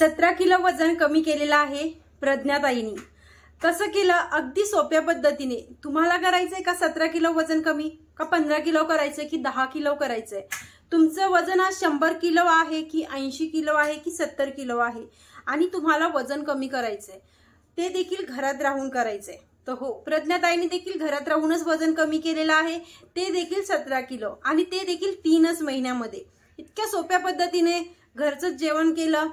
17 kilo वजन कमी केलेलं आहे प्रज्ञाताईंनी। कसं केलं? अगदी सोप्या पद्धतीने। तुम्हाला करायचंय का 17 किलो वजन कमी, का 15 किलो करायचंय की 10 किलो करायचंय? तुमचं वजन आज 100 किलो आहे की 80 किलो आहे की 70 किलो आहे आणि तुम्हाला वजन कमी करायचंय, ते देखील घरात राहून करायचंय। तर हो, प्रज्ञाताईंनी देखील घरात राहूनच वजन कमी केलेलं आहे, ते देखील 17 किलो आणि ते देखील 3च महिन्यामध्ये। इतक्या सोप्या पद्धतीने घरचं जेवण केलं,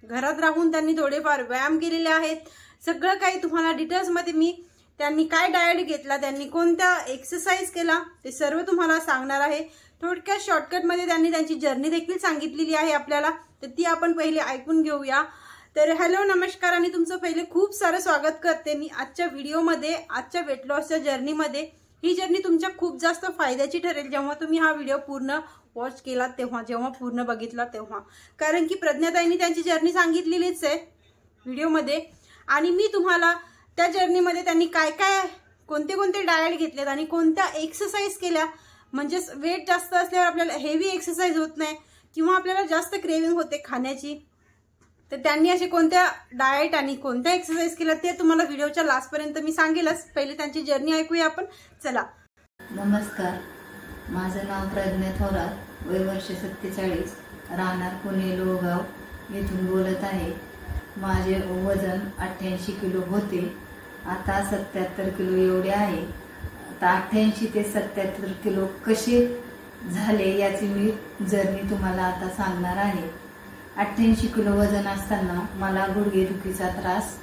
घरात राहून त्यांनी थोडेफार व्यायाम केलेले आहेत। सगळं काही तुम्हाला डिटेल्स मध्ये मी त्यांनी काय डाएट घेतला, त्यांनी कोणत्या एक्सरसाइज केला, ते सर्व तुम्हाला सांगणार आहे। थोडक्यात शॉर्टकट मध्ये त्यांनी त्यांची जर्नी देखील सांगितलेली आहे आपल्याला, तर ती आपण पहिले ऐकून घेऊया। तर हॅलो नमस्कार आणि तुमचं पहिले खूप सारं स्वागत करते मी आजच्या व्हिडिओमध्ये, आजच्या वेट लॉसच्या जर्नीमध्ये। ही जर्नी तुमच्या खूप जास्त फायद्याची ठरेल जेव्हा तुम्ही हा व्हिडिओ पूर्ण वॉच केला तेव्हा, जेव्हा पूर्ण बघितला तेव्हा, कारण की प्रज्ञाताईंनी त्यांची जर्नी सांगितलेलीच आहे व्हिडिओमध्ये। आणि मी तुम्हाला त्या जर्नीमध्ये त्यांनी काय काय कोणते कोणते डाएट घेतलेत आणि कोणत्या एक्सरसाइज केल्या, म्हणजे वेट जास्त असल्यावर आपल्याला हेवी एक्सरसाइज होत नाही किंवा आपल्याला जास्त क्रेविंग होते खाण्याची, तर त्यांनी असे कोणत्या डाएट आणि कोणत्या एक्सरसाइज केल्या ते तुम्हाला व्हिडिओच्या लास्ट पर्यंत मी सांगेलच। पहिले त्यांची जर्नी ऐकूया आपण, चला। नमस्कार, माझं नाव प्रज्ञा थोरात, वय वर्ष 47, राहणार पुणे लोहगाव येथून बोलत आहे। माझे वजन 88 किलो होते, आता 77 किलो एवढे आहे। आता 88 ते 77 किलो कसे झाले याची मी जर्नी तुम्हाला आता सांगणार आहे। 88 किलो वजन असताना मला गुडघेदुखीचा त्रास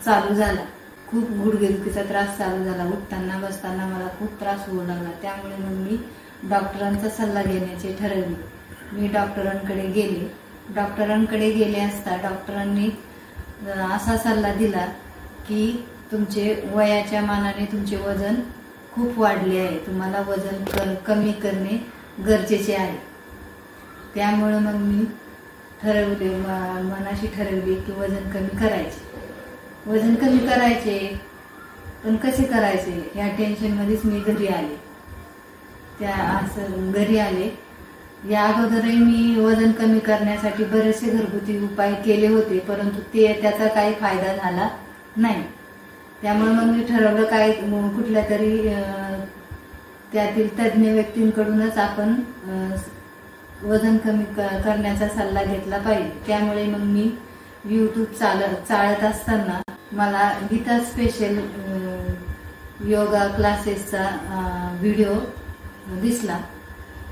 चालू झाला, खूप गुडघेदुखीचा त्रास चालू झाला। उठताना बसताना मला खूप त्रास होऊ लागला, त्यामुळे मग मी डॉक्टरांचा सल्ला घेण्याचे ठरवले। मी डॉक्टरांकडे गेले असता डॉक्टरांनी असा सल्ला दिला की तुमचे वयाच्या मानाने तुमचे वजन खूप वाढले आहे, तुम्हाला वजन कमी करणे गरजेचे आहे। त्यामुळे मग मी मनाशी ठरवले की वजन कमी करायचे, पण कसे करायचे या टेन्शन मध्येच मी घरी आले। या अगोदरही मी वजन कमी करण्यासाठी बरेचसे घरगुती उपाय केले होते, परंतु त्याचा काही फायदा झाला नाही। त्यामुळे मग मी ठरवलं कुठल्या तरी त्यातील तज्ञ व्यक्तींकडूनच आपण वजन कमी करण्याचा सल्ला घेतला पाहिजे। त्यामुळे मग मी YouTube चालत असताना मला गीता स्पेशल योगा क्लासेसचा व्हिडिओ दिसला।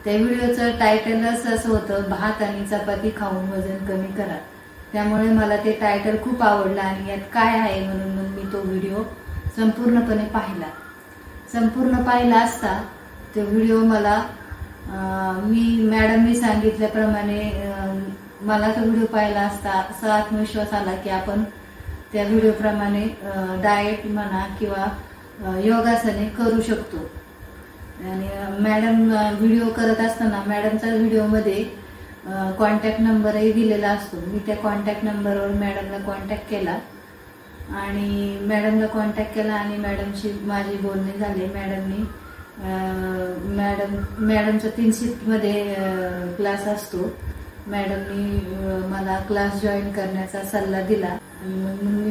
त्या व्हिडिओचं टायटलच असं होतं, भात आणि चपाती खाऊन वजन कमी करा। त्यामुळे मला ते टायटल खूप आवडलं आणि यात काय आहे म्हणून मग मी तो व्हिडिओ संपूर्णपणे पाहिला असता तो व्हिडिओ मला मॅडमनी सांगितल्याप्रमाणे मला तो व्हिडिओ पाहिला असता असा आत्मविश्वास आला की आपण त्या व्हिडिओप्रमाणे डाएट म्हणा किंवा योगासने करू शकतो। आणि मॅडम व्हिडिओ करत असताना मॅडमचा व्हिडिओमध्ये कॉन्टॅक्ट नंबरही दिलेला असतो। मी त्या कॉन्टॅक्ट नंबरवर मॅडमला कॉन्टॅक्ट केला आणि मॅडमशी माझे बोलणे झाले। मॅडमचा 3 शिफ्टमध्ये क्लास असतो। मॅडमनी मला क्लास जॉईन करण्याचा सल्ला दिला आणि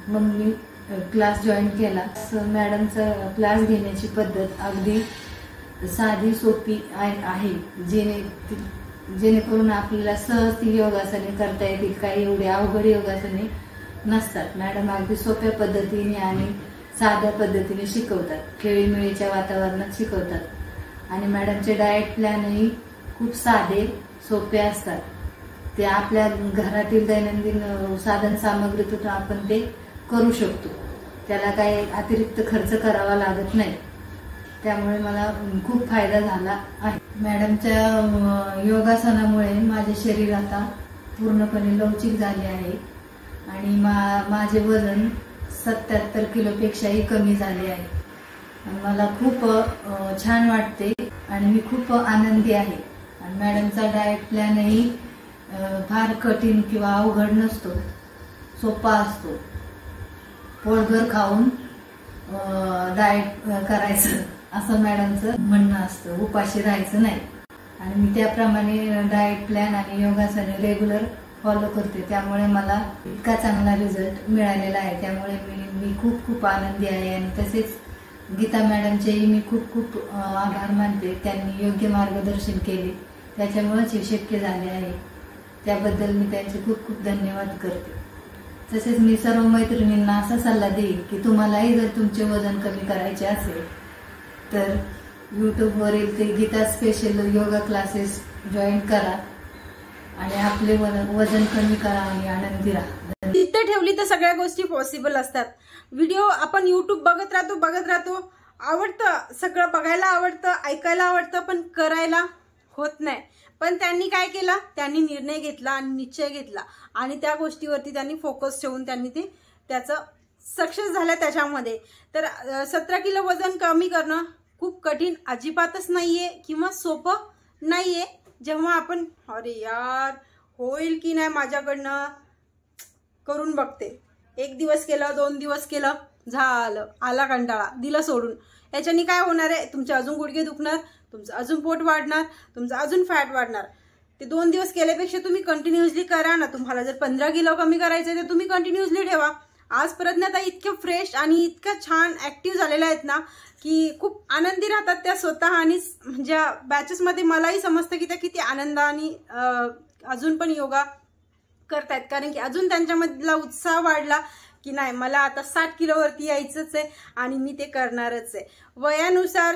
मग मी क्लास जॉईन केला। मॅडमचा क्लास घेण्याची पद्धत अगदी साधी सोपी आहे, जेणेकरून आपल्याला सहज ती योगासने करता येतील। काही एवढे अवघड योगासने नसतात। मॅडम अगदी सोप्या पद्धतीने आणि साध्या पद्धतीने शिकवतात, खेळीमेळीच्या वातावरणात शिकवतात। आणि मॅडमचे डाएट प्लॅनही खूप साधे सोपे असतात, ते आपल्या घरातील दैनंदिन साधन सामग्रीतून आपण ते करू शकतो, त्याला काही अतिरिक्त खर्च करावा लागत नाही। त्यामुळे मला खूप फायदा झाला आहे। मॅडमच्या योगासनामुळे माझे शरीर आता पूर्णपणे लवचिक झाले आहे आणि माझे वजन 77 किलोपेक्षाही कमी झाले आहे। मला खूप छान वाटते आणि मी खूप आनंदी आहे। आणि मॅडमचा डाएट प्लॅनही फार कठीण किंवा अवघड नसतो, सोपा असतो। पोटभर खाऊन डाएट करायचं असं मॅडमचं म्हणणं असतं, उपाशी राहायचं नाही। आणि मी त्याप्रमाणे डाएट प्लॅन आणि योगासने रेग्युलर फॉलो करते, त्यामुळे मला इतका चांगला रिझल्ट मिळालेला आहे. त्यामुळे मी खूप खूप आनंदी आहे. आणि तसेच गीता मॅडमचेही मी खूप खूप आभार मानते. त्यांनी योग्य मार्गदर्शन केले, त्याच्यामुळेच हे शक्य झाले आहे. त्याबद्दल मी त्यांचे खूप खूप धन्यवाद करते. तसेच मी सर्व मैत्रिणींना असा सल्ला देईन की तुम्हालाही जर तुमचे वजन कमी करायचे असेल तर यूट्यूबवरील ते Geeta special yoga classes join करा आणि आपले वजन कमी करा आणि आनंदी राहा. तिथे ठेवली तर सगळ्या गोष्टी पॉसिबल असतात. व्हिडिओ आपण यूट्यूब बघत राहतो, आवडतं सगळं, बघायला आवडतं, ऐकायला आवडतं, पण करायला होत नाही. पण त्यांनी काय केलं, त्यांनी निर्णय घेतला आणि निश्चय घेतला आणि त्या गोष्टीवरती त्यांनी फोकस ठेवून त्यांनी ते त्याचं सक्सेस झालं त्याच्यामध्ये. तर 17 किलो वजन कमी करणं खूप कठीण अजिबातच नाहीये किंवा सोपं नाहीये. जेव्हा आपण अरे यार होईल की नाही माझ्याकडनं, करून बघते, 1 दिवस केलं, 2 दिवस केलं, झालं, आला कंटाळा, दिलं सोडून. याच्यानी काय होणार आहे, तुमचे अजून गुडघे दुखणार, तुमचं अजून पोट वाढणार, तुमचं अजून फॅट वाढणार. ते 2 दिवस केल्यापेक्षा तुम्ही कंटिन्युअसली करा ना. तुम्हाला जर 15 किलो कमी करायचं तर तुम्ही कंटिन्युअसली ठेवा. आज प्रज्ञाताई इतक्या फ्रेश आणि इतक्या छान ऍक्टिव्ह झालेल्या आहेत ना की खूप आनंदी राहतात त्या स्वतः. आणि ज्या बॅचेसमध्ये मलाही समजतं की त्या किती आनंद आणि अजून पण योगा करतायत, कारण की अजून त्यांच्यामधला उत्साह वाढला की नाही मला आता 60 किलोवरती यायचंच आहे आणि मी ते करणारच आहे. वयानुसार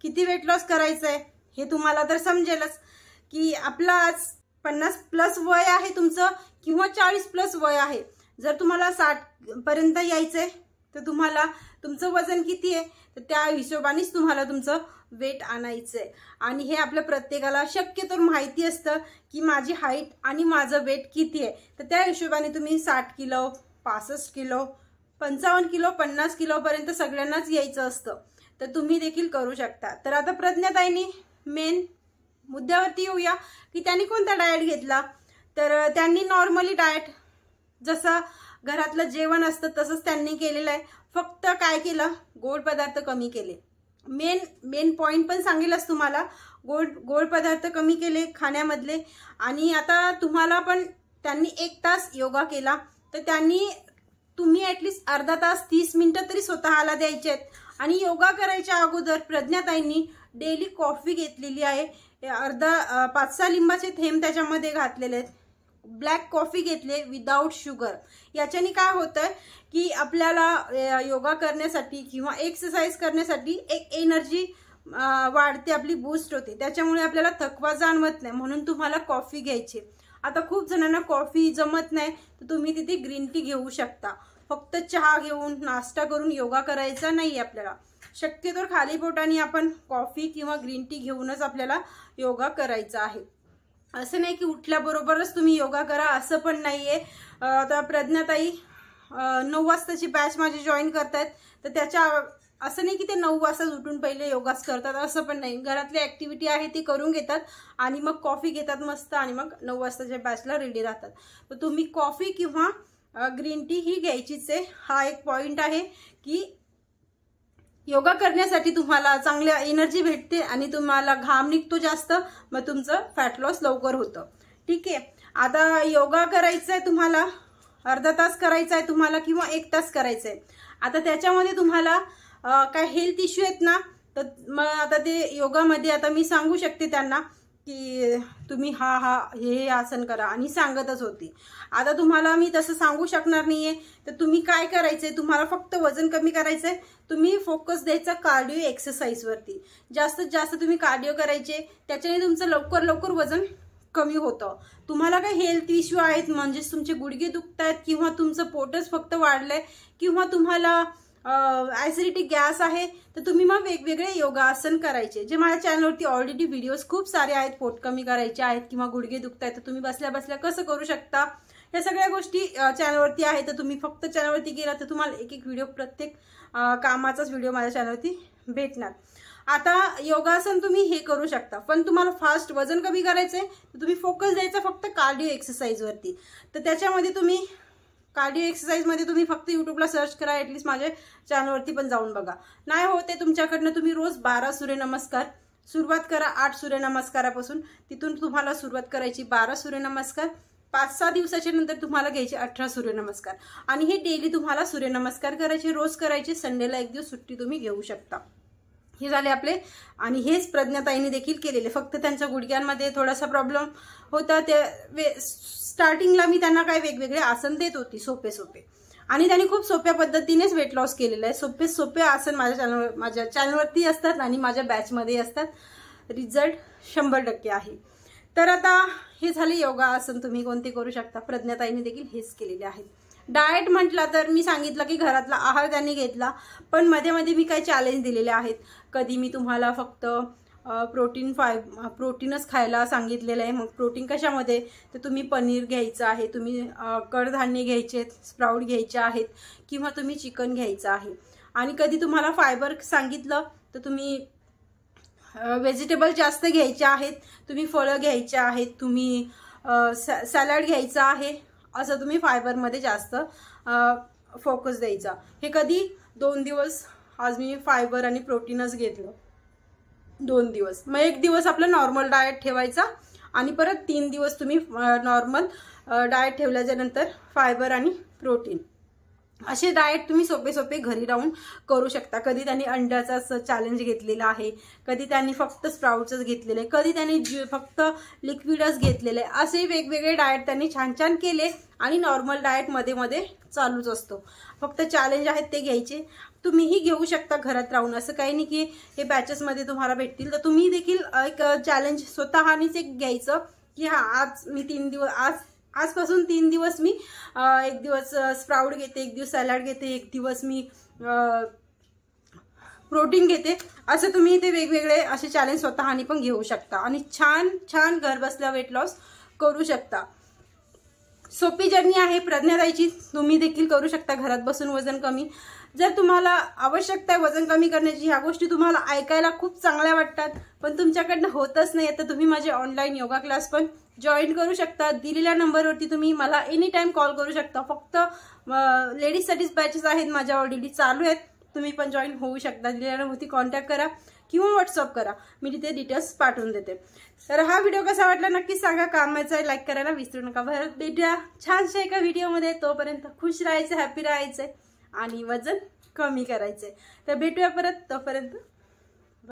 किती वेट लॉस करायचं आहे हे तुम्हाला तर समजेलच की आपलं आज 50+ वय आहे तुमचं किंवा 40+ वय आहे. जर तुम्हाला 60 पर्यंत यायचंय तर तुम्हाला तुमचं वजन किती आहे तर त्या हिशोबानेच तुम्हाला तुमचं वेट आणायचंय. आणि हे आपल्या प्रत्येकाला शक्यतो माहिती असतं की माझी हाईट आणि माझं वेट किती आहे. तर त्या हिशोबाने तुम्ही 60 किलो, 65 किलो, 55 किलो, 50 किलो पर्यंत सगळ्यांनाच यायचं असतं. तर तुम्ही देखील करू शकता. तर आता प्रज्ञाताईंनी मेन मुद्द्यावरती येऊया की त्यांनी कोणता डाएट घेतला. तर त्यांनी नॉर्मली डाएट जसं घरातलं जेवण असतं तसंच त्यांनी केलेलं आहे. फक्त काय केलं, गोड पदार्थ कमी केले. मेन पॉइंट पण सांगेलच तुम्हाला, गोड पदार्थ कमी केले खाण्यामधले. आणि आता तुम्हाला पण त्यांनी 1 तास योगा केला तर तुम्ही ऍटलिस्ट अर्धा तास 30 मिनिटं तरी स्वतःला द्यायचे आहेत. आणि योगा करायच्या अगोदर प्रज्ञाताईंनी डेली कॉफी घेतलेली आहे. 5-6 लिंबाचे थेंब त्याच्यामध्ये घातलेले आहेत. ब्लॅक कॉफी घेतले विदाउट शुगर. याच्याने काय होतं की आपल्याला योगा करण्यासाठी किंवा एक्सरसाइज करण्यासाठी एक एनर्जी वाढते, आपली बूस्ट होते. त्याच्यामुळे आपल्याला थकवा जाणवत नाही, म्हणून तुम्हाला कॉफी घ्यायची. आता खूप जणांना कॉफी जमत नाही तर तुम्ही तिथे ग्रीन टी घेऊ शकता. फक्त चहा घेऊन नाश्ता करून योगा करायचा नाही आपल्याला. शक्यतो खाली पोटाने आपण कॉफी किंवा ग्रीन टी घेऊनच आपल्याला योगा करायचा आहे. असं नाही की उठल्याबरोबरच तुम्ही योगा करा, असं पण नाहीये. आता प्रज्ञाताई 9 वाजताची बॅच माझी जॉईन करतायत. तर त्याच्या असं नाही की ते 9 वाजता उठून पहिले योगाच करतात, असं पण नाही. घरातली ऍक्टिव्हिटी आहे ती करून घेतात आणि मग कॉफी घेतात मस्त आणि मग 9 वाजताच्या बॅचला रेडी राहतात. तर तुम्ही कॉफी किंवा ग्रीन टी ही घ्यायचीच आहे. हा एक पॉइंट आहे की योगा करण्यासाठी तुम्हाला चांगल्या एनर्जी भेटते आणि तुम्हाला घाम निघतो जास्त, मग तुमचं फॅट लॉस लवकर होतं. ठीक आहे. आता योगा करायचा आहे तुम्हाला, अर्धा तास करायचा आहे तुम्हाला किंवा 1 तास करायचा आहे. आता त्याच्यामध्ये तुम्हाला काय हेल्थ इश्यू आहेत ना, तर मग आता ते योगामध्ये आता मी सांगू शकते त्यांना की तुम्ही हे आसन करा आणि सांगतच होती. आता तुम्हाला मी तसं सांगू शकणार नाहीये. तर तुम्ही काय करायचंय, तुम्हाला फक्त वजन कमी करायचंय. तुम्ही फोकस द्यायचा कार्डिओ एक्सरसाइज वरती. जास्तीत जास्त तुम्ही कार्डिओ करायचे, त्याच्याने तुमचं लवकर वजन कमी होतं. तुम्हाला काही हेल्थ इश्यू आहेत म्हणजेच तुमचे गुडघे दुखतायत किंवा तुमचं पोटच फक्त वाढलंय किंवा तुम्हाला ऍसिडिटी गॅस आहे तर तुम्ही मग वेगवेगळे योगासन करायचे. जे माझ्या चॅनलवरती ऑलरेडी व्हिडिओज खूप सारे आहेत. पोट कमी करायचे आहेत किंवा गुडघे दुखतायत तर तुम्ही बसल्या बसल्या कसं करू शकता, या सगळ्या गोष्टी चॅनलवरती आहेत. तर तुम्ही फक्त चॅनलवरती गेला तर तुम्हाला एक व्हिडिओ, प्रत्येक कामाचाच व्हिडिओ माझ्या चॅनलवरती भेटणार. आता योगासन तुम्ही हे करू शकता, पण तुम्हाला फास्ट वजन कमी करायचंय तर तुम्ही फोकस द्यायचा फक्त कार्डिओ एक्सरसाइज वरती. तर त्याच्यामध्ये तुम्ही कार्डिओ एक्सरसाइज मध्ये तुम्ही फक्त युट्यूबला सर्च करा, ऍटलीस्ट माझ्या चॅनलवरती पण जाऊन बघा. नाही होते तुमच्याकडनं तुम्ही रोज 12 सूर्यनमस्कार सुरुवात करा. 8 सूर्यनमस्कारापासून तिथून तुम्हाला सुरुवात करायची. 12 सूर्यनमस्कार, 5-6 दिवसाच्या नंतर तुम्हाला घ्यायचे 18 सूर्यनमस्कार आणि हे डेली तुम्हाला सूर्यनमस्कार करायचे, रोज करायचे, संडेला एक दिवस सुट्टी तुम्ही घेऊ शकता. हे झाले आपले. आणि हेच प्रज्ञाताईंनी देखील केलेले. फक्त त्यांच्या गुडघ्यांमध्ये थोडासा प्रॉब्लेम होता. ते स्टार्टिंगला मी त्यांना काय वेगवेगळे आसन देत होती सोपे सोपे, आणि त्यांनी खूप सोप्या पद्धतीनेच वेट लॉस केलेलं आहे. सोपे सोपे आसन माझ्या चॅनलवरती असतात आणि माझ्या बॅचमध्ये असतात. रिझल्ट 100% आहे. तर आता हे झाले योगा आसन तुम्ही कोणते करू शकता. प्रज्ञाताईंनी देखील हेच केलेले आहेत. डाएट म्हटला तर मी सांगितलं की घरातला आहार त्यांनी घेतला, पण मध्ये मध्ये मी काही चॅलेंज दिलेले आहेत. कधी मी तुम्हाला फक्त प्रोटीनच खायला सांगितलेलं आहे. मग प्रोटीन कशामध्ये, तर तुम्ही पनीर घ्यायचं आहे, तुम्ही कडधान्य घ्यायचे, स्प्राऊट घ्यायचे आहेत, किंवा तुम्ही चिकन घ्यायचं आहे. आणि कधी तुम्हाला फायबर सांगितलं तर तुम्ही व्हेजिटेबल जास्त घ्यायचे आहेत, तुम्ही फळं घ्यायचे आहेत, तुम्ही सॅलड घ्यायचं आहे, असं तुम्ही फायबरमध्ये जास्त फोकस द्यायचा. हे कधी 2 दिवस आज मी फायबर आणि प्रोटीनच घेतलं 2 दिवस. मग 1 दिवस आपलं नॉर्मल डाएट ठेवायचा आणि परत 3 दिवस तुम्ही नॉर्मल डाएट ठेवल्याच्या नंतर फायबर आणि प्रोटीन. असे डाएट तुम्ही सोपे सोपे घरी राहून करू शकता. कधी त्यांनी अंड्याचाच चॅलेंज घेतलेला आहे, कधी त्यांनी फक्त स्प्राउट्सच घेतलेले, कधी त्यांनी फक्त लिक्विडच घेतलेले. असे वेगवेगळे डाएट त्यांनी छान छान केले. आणि नॉर्मल डाएट मध्ये मध्ये चालूच असतो. फक्त चॅलेंज आहेत ते घ्यायचे. तुम्हीही घेऊ शकता घरात राहून. असं काही नाही की हे बॅचेसमध्ये तुम्हाला भेटतील, तर तुम्ही देखील एक चॅलेंज स्वतःनीच एक घ्यायचं की हा आज मी 3 दिवस आजपासून 3 दिवस मी 1 दिवस स्प्राउट घेते, 1 दिवस सॅलड घेते, 1 दिवस मी प्रोटीन घेते. असं तुम्ही ते वेगवेगळे असे चॅलेंज स्वतःनी पण घेऊ शकता आणि छान छान घर बसल्या वेट लॉस करू शकता. सोपी जर्नी आहे प्रज्ञाताईची. तुम्ही देखील करू शकता घरात बसून वजन कमी. जर तुम्हाला आवश्यकता आहे वजन कमी करण्याची, ह्या गोष्टी तुम्हाला ऐकायला खूप चांगल्या वाटतात पण तुमच्याकडनं होतच नाही, तर तुम्ही माझे ऑनलाईन योगा क्लास पण जॉईन करू शकता. दिलेल्या नंबरवरती तुम्ही मला एनी टाइम कॉल करू शकता. फक्त लेडीजसाठीच बॅचेस आहेत माझ्या ऑलरेडी चालू आहेत. तुम्ही पण जॉईन होऊ शकता. दिलेल्या नंबरवरती कॉन्टॅक्ट करा किंवा व्हॉट्सअप करा, मी तिथे डिटेल्स पाठवून देते. तर हा व्हिडिओ कसा वाटला नक्की सांगा. कामाचा लाईक करायला विसरू नका. भेटूया छानशा एका व्हिडिओमध्ये. तोपर्यंत खुश राहायचं, हॅपी राहायचंय आणि वजन कमी करायचंय. तर भेटूया परत. तोपर्यंत